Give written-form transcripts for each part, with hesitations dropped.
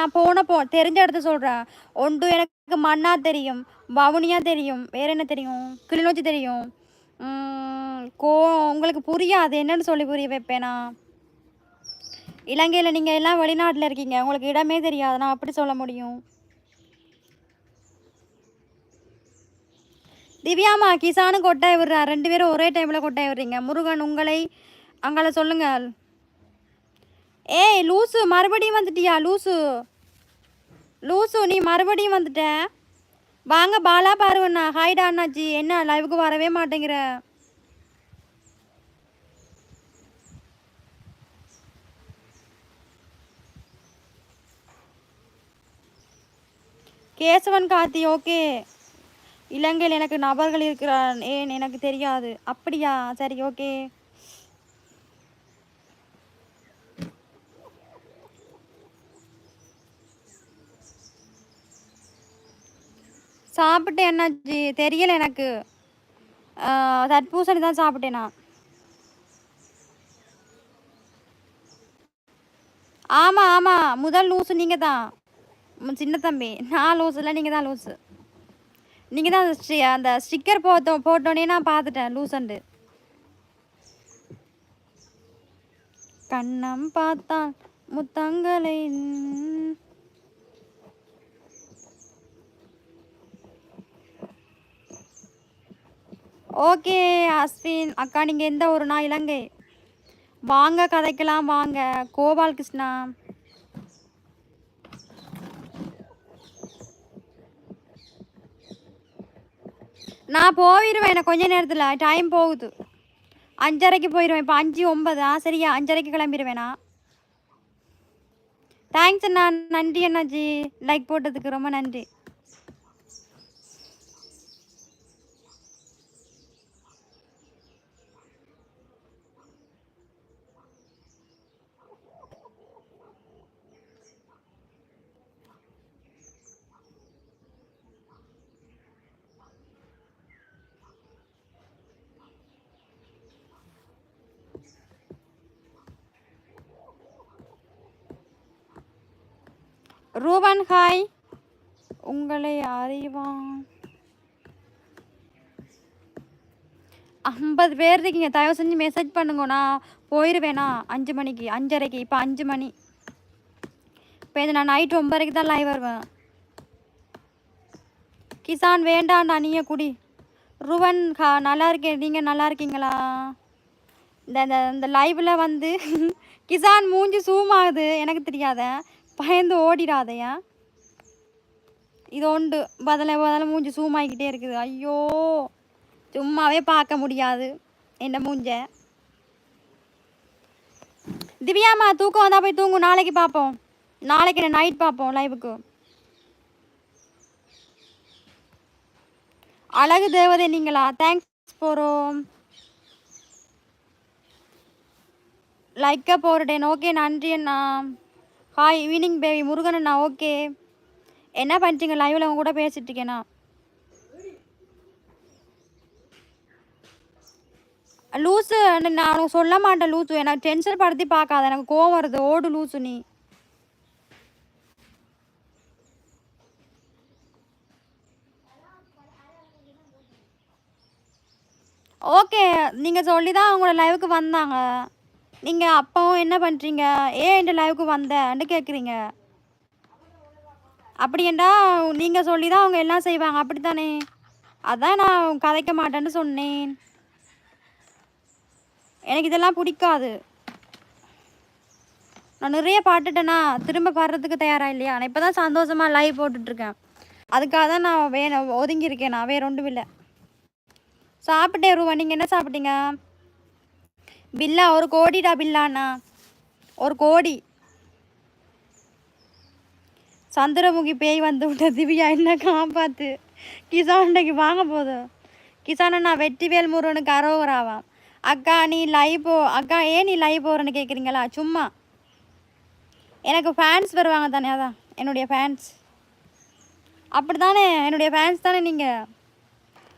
நான் தெரிஞ்ச இடத்த சொல்கிறேன். ஒன்று எனக்கு மன்னா தெரியும், வவுனியா தெரியும், வேறு என்ன தெரியும், கிளிநொச்சி தெரியும். கோ உங்களுக்கு புரியாது, என்னன்னு சொல்லி புரிய வைப்பேனா? இலங்கையில் நீங்கள் எல்லாம் வெளிநாட்டில் இருக்கீங்க, உங்களுக்கு இடமே தெரியாது, நான் அப்படி சொல்ல முடியும்? திவ்யாமா கிசானு கொட்டாய் விடுறா, 2 பேரும் ஒரே டைமில் கொட்டாய் விடுறீங்க. முருகன் உங்களை அங்கால சொல்லுங்கள். ஏய் லூசு, மறுபடியும் வந்துட்டியா லூசு? லூசு நீ மறுபடியும் வந்துட்ட. வாங்க பாலா பாருவண்ணா. ஹாய்டா அண்ணாச்சி, என்ன லைவுக்கு வரவே மாட்டேங்கிற? கேசவன் கார்த்தி, ஓகே. இலங்கையில் எனக்கு நபர்கள் இருக்கிறான், ஏன் எனக்கு தெரியாது. அப்படியா, சரி ஓகே. சாப்பிட்டேன் என்னாச்சு தெரியல எனக்கு. தர்பூசணி தான் சாப்பிட்டேன் நான். ஆமாம் ஆமாம், முதல் லூசு நீங்கள் தான் சின்ன தம்பி. நான் லூசு இல்லை, நீங்கள் தான் லூசு. நீங்கள் தான் அந்த ஸ்டிக்கர் போட்டோன்னே நான் பார்த்துட்டேன் லூசண்டு. கண்ணம் பார்த்தான் முத்தங்களை. ஓகே அஸ்வின் அக்கா, நீங்கள் எந்த ஒரு நான் இலங்கை. வாங்க கதைக்கலாம் வாங்க. கோபால் கிருஷ்ணா, நான் போயிடுவேன். எனக்கு கொஞ்ச நேரத்தில் டைம் போகுது. 5:30க்கு போயிடுவேன். இப்போ 5:09. சரியா, 5:30க்கு கிளம்பிடுவேண்ணா. தேங்க்ஸ் அண்ணா, நன்றி அண்ணாஜி, லைக் போட்டதுக்கு ரொம்ப நன்றி. ரூபன் ஹாய், உங்களை அறிவான். 50 பேர் இருக்கீங்க, தயவு செஞ்சு மெசேஜ் பண்ணுங்க. நான் போயிடுவேண்ணா 5 மணிக்கு, 5:30க்கு. இப்போ 5 மணி. இப்போ நான் நைட்டு 9:30க்கு தான் லைவ் வருவேன். கிசான் வேண்டாண்டா, நீயே குடி. ரூபன் நல்லா இருக்கேன், நீங்கள் நல்லா இருக்கீங்களா? இந்த லைவில் வந்து கிசான் மூஞ்சி சூம் ஆகுது, எனக்கு தெரியாத, பயந்து ஓடிடாதையா. இது ஒன்று பதில் மூஞ்சி சூம் ஆகிக்கிட்டே இருக்குது. ஐயோ, சும்மாவே பார்க்க முடியாது என்ன மூஞ்ச. திவ்யாமா தூக்கம் வந்தால் போய் தூங்கும். நாளைக்கு பார்ப்போம், நாளைக்கு நைட் பார்ப்போம் லைவுக்கு. அழகு தேவதை நீங்களா? தேங்க்ஸ் போகிறோம். லைக்கை போடுறேன். ஓகே நன்றி அண்ணா. ஹாய் ஈவினிங் பேபி முருகன் அண்ணா. ஓகே, என்ன பண்ணுறீங்க? லைவில் உங்க கூட பேசிட்டு இருக்கேண்ணா. லூஸு நான் சொல்ல மாட்டேன் லூஸு, எனக்கு டென்ஷன் படுத்தி பார்க்காத, எனக்கு கோவம் வருது. ஓடு லூஸு நீ. ஓகே, நீங்கள் சொல்லி தான் அவங்களோட லைவுக்கு வந்தாங்க. நீங்கள் அப்பவும் என்ன பண்ணுறீங்க, ஏன் இந்த லைவுக்கு வந்தேன்னு கேட்குறீங்க. அப்படின்டா நீங்கள் சொல்லி தான் அவங்க எல்லாம் செய்வாங்க, அப்படித்தானே? அதான் நான் கதைக்க மாட்டேன்னு சொன்னேன். எனக்கு இதெல்லாம் பிடிக்காது. நான் நிறைய பாட்டுட்டேன்னா திரும்ப பாடுறதுக்கு தயாராக இல்லையா? நான் இப்போ தான் சந்தோஷமாக லைவ் போட்டுட்ருக்கேன். அதுக்காக தான் நான் ஒதுங்கியிருக்கேன். நான் வேறு ஒன்றும் இல்லை. சாப்பிட்டேன் ரூபா, நீங்கள் என்ன சாப்பிட்டீங்க? பில்லா 1 கோடிடா. பில்லாண்ணா 1 கோடி. சந்திரமுகி பேய் வந்து விட்ட திவ்யா, என்ன காப்பாத்து. கிசான்டைக்கு வாங்க போதும். கிசானா வெற்றிவேல் முருகனுக்கு அரோகராவாம். அக்கா நீ லைவ் அக்கா ஏன் நீ லைவ் போகிறேன்னு கேட்குறீங்களா? சும்மா எனக்கு ஃபேன்ஸ் வருவாங்க தானே, அதான் என்னுடைய ஃபேன்ஸ். அப்படி தானே, என்னுடைய ஃபேன்ஸ் தானே நீங்கள்.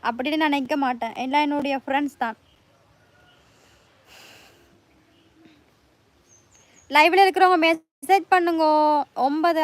அப்படின்னு நான் நினைக்க மாட்டேன், எல்லாம் என்னுடைய ஃப்ரெண்ட்ஸ் தான். லைவில் இருக்கிறவங்க மெசேஜ் பண்ணுங்க. 9